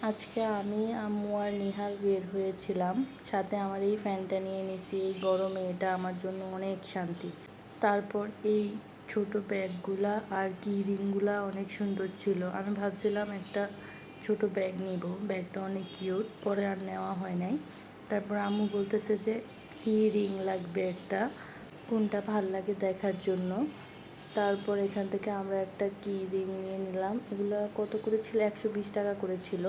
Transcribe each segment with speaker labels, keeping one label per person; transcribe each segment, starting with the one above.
Speaker 1: আজকে আমি, আম্মু আর নিহাল বের হয়েছিলাম। সাথে আমার এই ফ্যানটা নিয়ে নিছি। এই গরমে এটা আমার জন্য অনেক শান্তি। তারপর এই ছোট ব্যাগগুলা আর কি রিংগুলা অনেক সুন্দর ছিল। আমি ভাবছিলাম একটা ছোট ব্যাগ নিব, ব্যাগটা অনেক কিউট, পরে আর নেওয়া হয় নাই। তারপর আম্মু বলতেছে যে কি রিং লাগবে একটা, কোনটা ভাল লাগে দেখার জন্য। তারপর এখান থেকে আমরা একটা কি রিং নিয়ে নিলাম। এগুলো কত করে ছিল? 120 টাকা করে ছিল।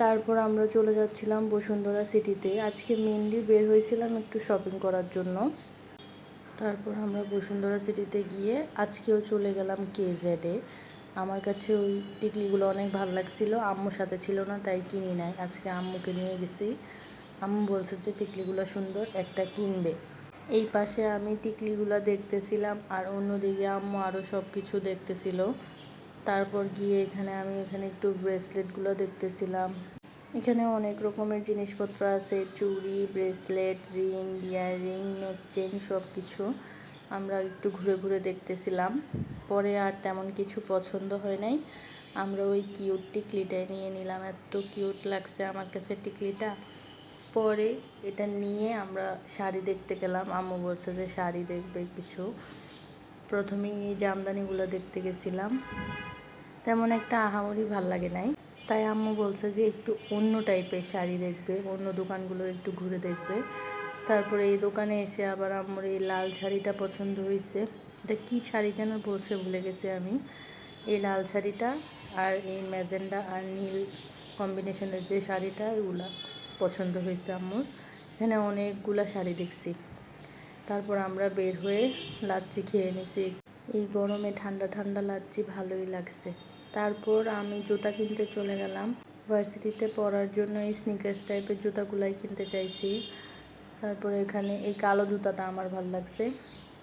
Speaker 1: তারপর আমরা চলে যাচ্ছিলাম বসুন্ধরা সিটিতে। আজকে মেনলি বের হয়েছিলাম একটু শপিং করার জন্য। তারপর আমরা বসুন্ধরা সিটিতে গিয়ে আজকেও চলে গেলাম KZ-এ। আমার কাছে ওই টিকলিগুলো অনেক ভালো লাগছিল। আম্মুর সাথে ছিল না, তাই কিনি নাই। আজকে আম্মুকে নিয়ে গেছি। আম্মু বলছে যে টিকলিগুলো সুন্দর, একটা কিনবে। এই পাশে আমি টিকলিগুলো দেখতেছিলাম আর অন্যদিকে আম্মু আরও সব কিছু দেখতেছিল। তারপর গিয়ে আমি এখানে একটু ব্রেসলেটগুলো দেখতেছিলাম। এখানে অনেক রকমের জিনিসপত্র আছে, চুড়ি, ব্রেসলেট, রিং, ইয়াররিং, নেক চেইন, সব কিছু আমরা একটু ঘুরে ঘুরে দেখতেছিলাম। পরে আর তেমন কিছু পছন্দ হয় নাই। আমরা ওই কিউট টিকলিটাই নিয়ে নিলাম। এত কিউট লাগছে আমার কাছে টিকলিটা। পরে এটা নিয়ে আমরা শাড়ি দেখতে গেলাম। আম্মু বলছে যে শাড়ি দেখবে কিছু। প্রথমেই এই জামদানিগুলো দেখতে গেছিলাম। তেমন একটা আহামরি ভাল লাগে নাই, তাই আম্মু বলছে যে একটু অন্য টাইপের শাড়ি দেখবে, অন্য দোকানগুলো একটু ঘুরে দেখবে। তারপরে এই দোকানে এসে আবার আম্মুর এই লাল শাড়িটা পছন্দ হয়েছে। এটা কি শাড়ি যেন বলছে, ভুলে গেছি আমি। এই লাল শাড়িটা আর এই ম্যাজেন্ডা আর নীল কম্বিনেশনের যে শাড়িটা, এগুলা পছন্দ হয়েছে আম্মুর। এখানে অনেকগুলা শাড়ি দেখছি। তারপর আমরা বের হয়ে লাচ্ছি খেয়ে নিছি। এই গরমে ঠান্ডা ঠান্ডা লাচ্ছি ভালোই লাগছে। তারপর আমি জুতা কিনতে চলে গেলাম। ভার্সিটিতে পরার জন্য এই স্নিকার্স টাইপের জুতাগুলাই কিনতে চাইছি। তারপরে এখানে এই কালো জুতাটা আমার ভালো লাগছে।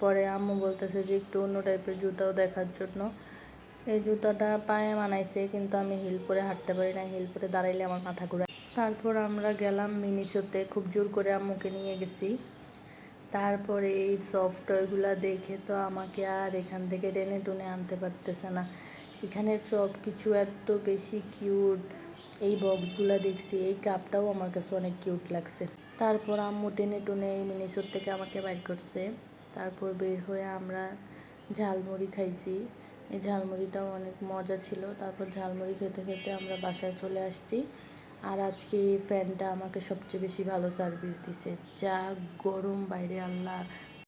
Speaker 1: পরে আম্মু বলতেছে যে একটু অন্য টাইপের জুতাও দেখার জন্য। এই জুতাটা পায়ে মানাইছে, কিন্তু আমি হিল পরে হাঁটতে পারি না, হিল পরে দাঁড়াইলে আমার মাথা ঘুরায়। তারপর আমরা গেলাম মিনিসোতে, খুব জোর করে আম্মুকে নিয়ে গেছি। তারপরে এই সফট টয়গুলো দেখে তো আমাকে আর এখান থেকে টেনে টুনে আনতে পারতেছে না। এখানের সব কিছু এত বেশি কিউট। এই বক্সগুলো দেখছি, এই কাপটাও আমার কাছে অনেক কিউট লাগছে। তারপর আম্মু টেনে টুনে এই মিনিসোর থেকে আমাকে বাইক করছে। তারপর বের হয়ে আমরা ঝালমুড়ি খাইছি। এই ঝালমুড়িটাও অনেক মজা ছিল। তারপর ঝালমুড়ি খেতে খেতে আমরা বাসায় চলে আসছি। আর আজকে এই ফ্যানটা আমাকে সবচেয়ে বেশি ভালো সার্ভিস দিছে। যা গরম বাইরে, আল্লাহ!